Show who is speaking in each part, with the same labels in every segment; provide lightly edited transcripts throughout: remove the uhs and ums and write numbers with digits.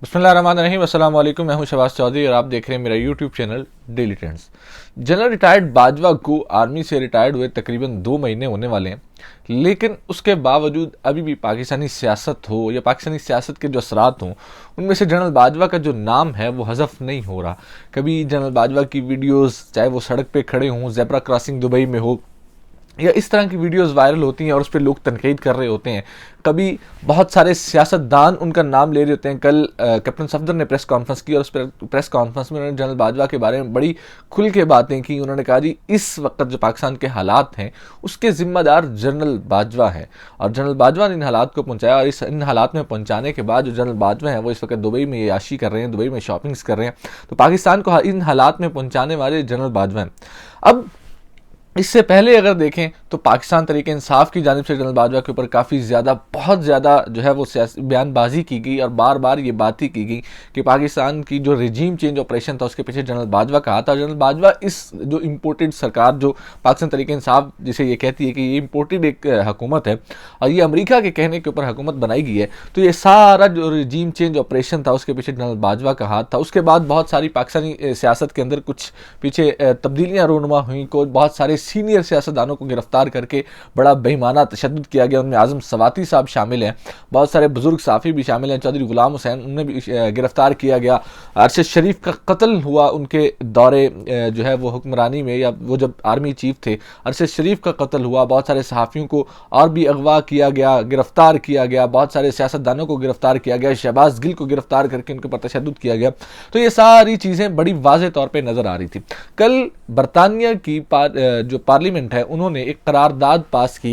Speaker 1: बिस्मिल्लाहिर्रहमानिर्रहीम। अस्सलाम वालेकुम। मैं हूं शहबाज चौधरी और आप देख रहे हैं मेरा YouTube channel daily trends. General retired Bajwa को आर्मी से रिटायर्ड हुए तकरीबन 2 महीने होने वाले हैं, लेकिन उसके बावजूद अभी भी पाकिस्तानी सियासत हो या पाकिस्तानी सियासत के जो असरात हों, उनमें से जनरल बाजवा का जो नाम है वो हज़फ नहीं हो रहा। कभी जनरल बाजवा की वीडियोज़, चाहे वो सड़क पर खड़े हों, ज़ेब्रा क्रॉसिंग दुबई में हो, या इस तरह की वीडियोस वायरल होती हैं और उस पर लोग तनकीद कर रहे होते हैं। कभी बहुत सारे सियासतदान उनका नाम ले रहे होते हैं। कल कैप्टन सफदर ने प्रेस कॉन्फ्रेंस की और उस प्रेस कॉन्फ्रेंस में उन्होंने जनरल बाजवा के बारे में बड़ी खुल के बातें की। उन्होंने कहा जी इस वक्त जो पाकिस्तान के हालात हैं उसके जिम्मेदार जनरल बाजवा हैं और जनरल बाजवा ने इन हालात को पहुंचाया। और इन हालात में पहुंचाने के बाद जो जनरल बाजवा हैं वो इस वक्त दुबई में याशी कर रहे हैं, दुबई में शॉपिंग्स कर रहे हैं। तो पाकिस्तान को इन हालात में पहुंचाने वाले जनरल बाजवा हैं। अब इससे पहले अगर देखें तो पाकिस्तान तरीके इंसाफ की जानिब से जनरल बाजवा के ऊपर काफ़ी ज़्यादा, बहुत ज़्यादा जो है वो बयानबाजी की गई और बार बार ये बात ही की गई कि पाकिस्तान की जो रिजीम चेंज ऑपरेशन था उसके पीछे जनरल बाजवा का हाथ था। जनरल बाजवा इस जो इम्पोर्टेड सरकार, जो पाकिस्तान तरीके इंसाफ जिसे ये कहती है कि ये इम्पोर्टेड एक हुकूमत है और ये अमेरिका के कहने के ऊपर हुकूमत बनाई गई है, तो ये सारा जो रिजीम चेंज ऑपरेशन था उसके पीछे जनरल बाजवा का हाथ था। उसके बाद बहुत सारी पाकिस्तानी सियासत के अंदर कुछ पीछे तब्दीलियाँ रूनुमा हुई, को बहुत सारे सीनियर सियासतदानों को गिरफ्तार करके बड़ा बेईमाना तशद्दुद किया गया। उनमें आजम सवाती साहब शामिल हैं, बहुत सारे बुजुर्ग साफ़ी भी शामिल हैं, चौधरी गुलाम हुसैन उन्हें भी गिरफ्तार किया गया। अरशद शरीफ का कत्ल हुआ उनके दौरे जो है वो हुक्मरानी में, या वो जब आर्मी चीफ थे, अरशद शरीफ का कत्ल हुआ। बहुत सारे सहाफ़ियों को और भी अगवा किया गया, गिरफ्तार किया गया, बहुत सारे सियासतदानों को गिरफ्तार किया गया, शहबाज गिल को गिरफ्तार करके उनके ऊपर तशद्दुद किया गया। तो ये सारी चीज़ें बड़ी वाज़ेह तौर पर नज़र आ रही थी। कल बरतानिया की जो पार्लियामेंट है उन्होंने एक करारदाद पास की,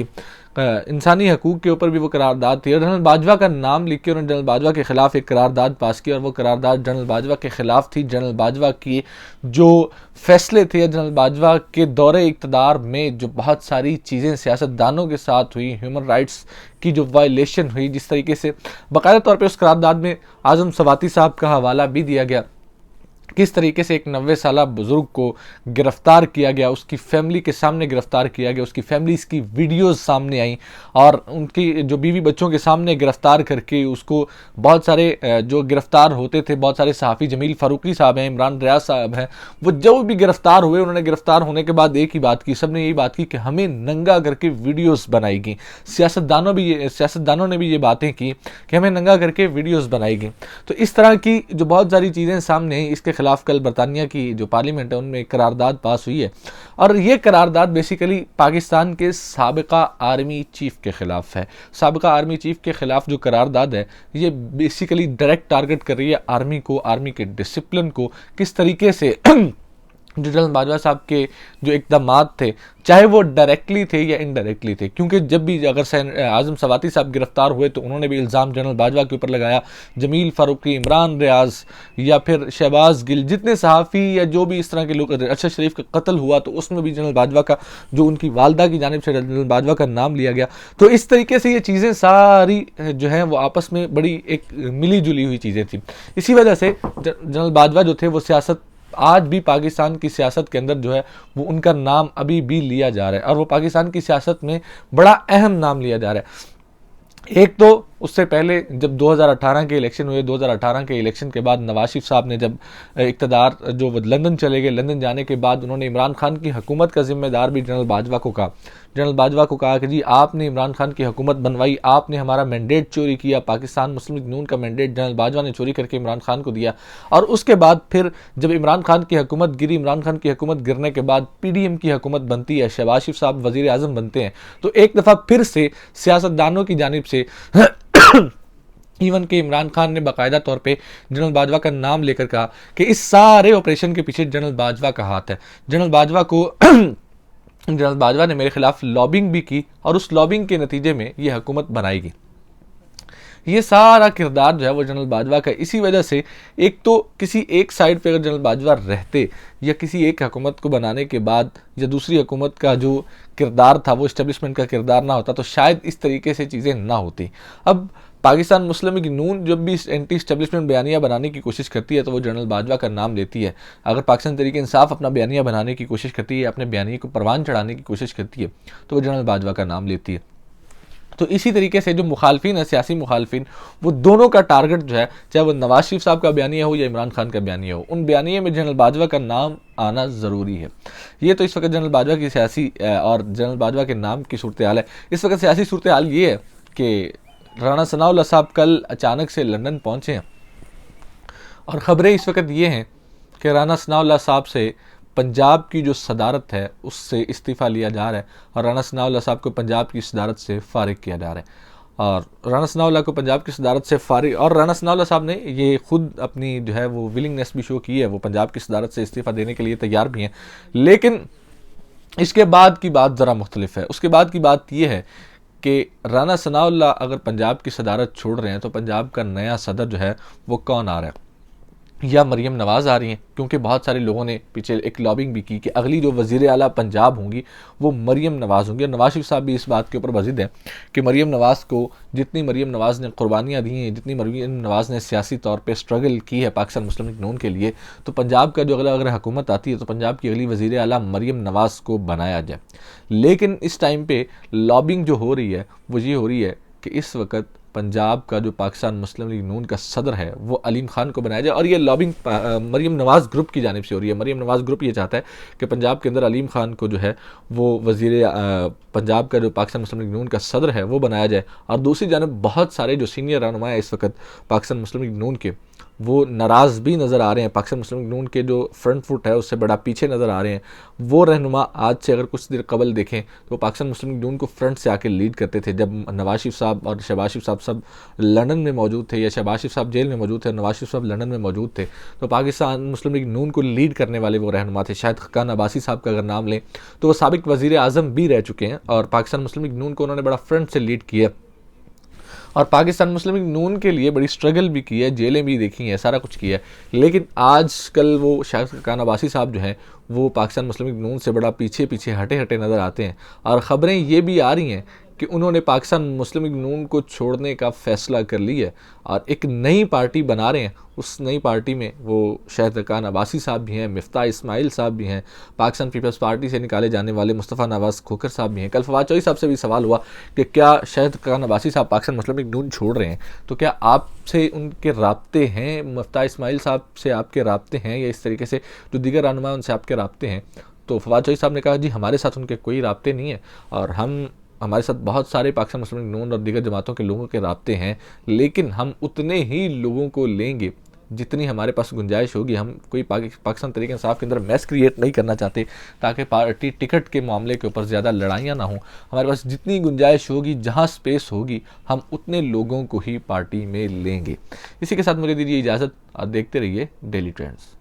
Speaker 1: इंसानी हकूक़ के ऊपर भी वो करारदाद थी और जनरल बाजवा का नाम लिख के उन्होंने जनरल बाजवा के ख़िलाफ़ एक करारदाद पास की और वो करारदाद जनरल बाजवा के ख़िलाफ़ थी। जनरल बाजवा की जो फैसले थे, जनरल बाजवा के दौरे इक़्तिदार में जो बहुत सारी चीज़ें सियासतदानों के साथ हुई, ह्यूमन राइट्स की जो वायलेशन हुई, जिस तरीके से बाकायदा तौर पर उस करारदाद में आज़म सवाती साहब का हवाला भी दिया गया, किस तरीके से एक 90 साला बुजुर्ग को गिरफ्तार किया गया, उसकी फैमिली के सामने गिरफ्तार किया गया, उसकी फैमिली की वीडियोस सामने आई और उनकी जो बीवी बच्चों के सामने गिरफ्तार करके उसको, बहुत सारे जो गिरफ्तार होते थे, बहुत सारे सहाफ़ी, जमील फ़ारूकी साहब हैं, इमरान रियाज साहब हैं, वो जो भी गिरफ्तार हुए उन्होंने गिरफ्तार होने के बाद एक ही बात की, सब ने यही बात की कि हमें नंगा करके वीडियोज़ बनाई गई। सियासतदानों ने भी ये बातें की कि हमें नंगा करके वीडियोज़ बनाई गई। तो इस तरह की जो बहुत सारी चीज़ें सामने आई, इसके खिलाफ कल बरतानिया की जो पार्लियामेंट है उनमें एक करारदाद पास हुई है और ये करारदाद बेसिकली पाकिस्तान के साबिका आर्मी चीफ के खिलाफ है। साबिका आर्मी चीफ के खिलाफ जो करारदाद है ये बेसिकली डायरेक्ट टारगेट कर रही है आर्मी को, आर्मी के डिसिप्लिन को, किस तरीके से जो जनरल बाजवा साहब के जो इक़दामात थे, चाहे वो डायरेक्टली थे या इनडायरेक्टली थे, क्योंकि जब भी अगर आज़म सवाती साहब गिरफ्तार हुए तो उन्होंने भी इल्ज़ाम जनरल बाजवा के ऊपर लगाया। जमील फ़ारूकी, इमरान रियाज या फिर शहबाज गिल, जितने सहाफ़ी या जो भी इस तरह के लोग, अरशद शरीफ का कत्ल हुआ तो उसमें भी जनरल बाजवा का, जो उनकी वालदा की जानिब से जनरल बाजवा का नाम लिया गया। तो इस तरीके से ये चीज़ें सारी जो हैं वो आपस में बड़ी एक मिली जुली हुई चीज़ें थी। इसी वजह से जनरल बाजवा जो थे वो सियासत, आज भी पाकिस्तान की सियासत के अंदर जो है वो उनका नाम अभी भी लिया जा रहा है और वो पाकिस्तान की सियासत में बड़ा अहम नाम लिया जा रहा है। एक तो उससे पहले जब 2018 के इलेक्शन हुए, 2018 के इलेक्शन के बाद नवाज शरीफ साहब ने जब इक़्तिदार जो लंदन चले गए, लंदन जाने के बाद उन्होंने इमरान खान की हुकूमत का जिम्मेदार भी जनरल बाजवा को कहा। जनरल बाजवा को कहा कि जी आपने इमरान खान की हुकूमत बनवाई, आपने हमारा मैंडेट चोरी किया। पाकिस्तान मुस्लिम लीग नून का मैंडेट जनरल बाजवा ने चोरी करके इमरान खान को दिया और उसके बाद फिर जब इमरान खान की हुकूमत गिरी, इमरान खान की हुकूमत गिरने के बाद PDM की हुकूमत बनती है, शहबाज शरीफ साहब वज़ीर आज़म बनते हैं, तो एक दफ़ा फिर से सियासतदानों की जानिब से इवन के इमरान खान ने बाकायदा तौर पे जनरल बाजवा का नाम लेकर कहा कि इस सारे ऑपरेशन के पीछे जनरल बाजवा का हाथ है। जनरल बाजवा को जनरल बाजवा ने मेरे खिलाफ लॉबिंग भी की और उस लॉबिंग के नतीजे में ये हुकूमत बनाएगी। ये सारा किरदार जो है वो जनरल बाजवा का। इसी वजह से एक तो किसी एक साइड पे अगर जनरल बाजवा रहते या किसी एक हुकूमत को बनाने के बाद या दूसरी हुकूमत का जो किरदार था वो इस्टेब्लिशमेंट का किरदार ना होता तो शायद इस तरीके से चीज़ें ना होती। अब पाकिस्तान मुस्लिम लीग नून जब भी एंटी इस्टेब्लिशमेंट बयानिया बनाने की कोशिश करती है तो वो जनरल बाजवा का नाम लेती है। अगर पाकिस्तान तहरीक इंसाफ अपना बयानिया बनाने की कोशिश करती है, अपने बयानिए को परवान चढ़ाने की कोशिश करती है तो वो जनरल बाजवा का नाम लेती है। तो इसी तरीके से जो मुखालफिन है, सियासी मुखालफिन, वो दोनों का टारगेट जो है, चाहे वो नवाज शरीफ साहब का बयानिया हो या इमरान खान का बयानिया हो, उन बयानिए में जनरल बाजवा का नाम आना ज़रूरी है। ये तो इस वक्त जनरल बाजवा की सियासी और जनरल बाजवा के नाम की सूरत हाल है। इस वक्त सियासी सूरत हाल ये है कि राणा सनाउल्लाह साहब कल अचानक से लंदन पहुँचे हैं और ख़बरें इस वक्त ये हैं कि राणा सनाउल्लाह साहब से पंजाब की जो सदारत है उससे इस्तीफ़ा लिया जा रहा है और राणा सनाउल्लाह साहब को पंजाब की सदारत से फ़ारिग किया जा रहा है। और राणा सनाउल्लाह को पंजाब की सदारत से फ़ारिग, और राणा सनाउल्लाह साहब ने ये खुद अपनी जो है वो विलिंगनेस भी शो की है, वो पंजाब की सदारत से इस्तीफ़ा देने के लिए तैयार भी हैं। लेकिन इसके बाद की बात ज़रा मुख्तलिफ है। उसके बाद की बात यह है कि राणा सनाउल्लाह अगर पंजाब की सदारत छोड़ रहे हैं तो पंजाब का नया सदर जो है वो कौन आ रहा है, या मरियम नवाज़ आ रही हैं, क्योंकि बहुत सारे लोगों ने पीछे एक लॉबिंग भी की कि अगली जो वज़ीर आला पंजाब होंगी वो मरियम नवाज़ होंगी। और नवाज शरीफ साहब भी इस बात के ऊपर वज़ीद हैं कि मरियम नवाज़ को, जितनी मरियम नवाज़ ने कुर्बानियाँ दी हैं, जितनी मरियम नवाज़ ने सियासी तौर पर स्ट्रगल की है पाकिस्तान मुस्लिम लीग नून के लिए, तो पंजाब का जो अगर हुकूमत आती है तो पंजाब की अगली वज़ीर आला मरियम नवाज़ को बनाया जाए। लेकिन इस टाइम पर लॉबिंग जो हो रही है वो ये हो रही है कि इस वक्त पंजाब का जो पाकिस्तान मुस्लिम लीग नून का सदर है वो अलीम खान को बनाया जाए, और ये लॉबिंग मरियम नवाज़ ग्रुप की जानिब से हो रही है। मरियम नवाज़ ग्रुप ये चाहता है कि पंजाब के अंदर अलीम खान को जो है वो वज़ीर पंजाब का जो पाकिस्तान मुस्लिम लीग नून का सदर है वो बनाया जाए। और दूसरी जानिब बहुत सारे जो सीनियर रहनुमा है इस वक्त पाकिस्तान मुस्लिम लीग नून के, वो नाराज़ भी नज़र आ रहे हैं। पाकिस्तान मुस्लिम लीग नून के जो फ्रंट फुट है उससे बड़ा पीछे नज़र आ रहे हैं। वो रहनुमा आज से अगर कुछ देर कबल देखें तो पाकिस्तान मुस्लिम लीग नून को फ्रंट से आके लीड करते थे। जब नवाज शरीफ साहब और शहबाज शरीफ साहब सब लंदन में मौजूद थे, या शहबाज शरीफ साहब जेल में मौजूद थे, नवाज शरीफ साहब लंदन में मौजूद थे, तो पाकिस्तान मुस्लिम लीग नून को लीड करने वाले वो रहनुमा थे। शाहिद खान अब्बासी साहब का अगर नाम लें तो वो साबिक वज़ीर आज़म भी रह चुके हैं और पाकिस्तान मुस्लिम लीग नून को उन्होंने बड़ा फ्रंट से लीड किया और पाकिस्तान मुस्लिम लीग नून के लिए बड़ी स्ट्रगल भी की है, जेलें भी देखी हैं, सारा कुछ किया है। लेकिन आजकल वो शाहिद खान अब्बासी साहब जो हैं वो पाकिस्तान मुस्लिम लीग नून से बड़ा पीछे पीछे हटे हटे नज़र आते हैं। और ख़बरें ये भी आ रही हैं कि उन्होंने पाकिस्तान मुस्लिम लीग नून को छोड़ने का फ़ैसला कर लिया है और एक नई पार्टी बना रहे हैं। उस नई पार्टी में वो शाहिद खान अब्बासी साहब भी हैं, मिफ्ता इस्माइल साहब भी हैं, पाकिस्तान पीपल्स पार्टी से निकाले जाने वाले मुस्तफ़ा नवाज़ खोखर साहब भी हैं। कल फवाद चौधरी साहब से भी सवाल हुआ कि क्या शाहिद खान अब्बासी साहब पाकिस्तान मुस्लिम लीग नून छोड़ रहे हैं तो क्या आपसे उनके राब्ते हैं, मिफ्ता इस्माइल साहब से आपके राब्ते हैं, या इस तरीके से जो दीगर रहनुमा उनसे आपके राब्ते हैं। तो फवाद चौधरी साहब ने कहा जी हमारे साथ उनके कोई राब्ते नहीं है और हमारे साथ बहुत सारे पाकिस्तान मुस्लिम लीग नून और दीगर जमातों के लोगों के राब्ते हैं, लेकिन हम उतने ही लोगों को लेंगे जितनी हमारे पास गुंजाइश होगी। हम कोई पाकिस्तान तरीके इंसाफ के अंदर मैस क्रिएट नहीं करना चाहते ताकि पार्टी टिकट के मामले के ऊपर ज़्यादा लड़ाइयाँ ना हों। हमारे पास जितनी गुंजाइश होगी, जहाँ स्पेस होगी, हम उतने लोगों को ही पार्टी में लेंगे। इसी के साथ मुझे दीजिए इजाज़त और देखते रहिए डेली ट्रेंड्स।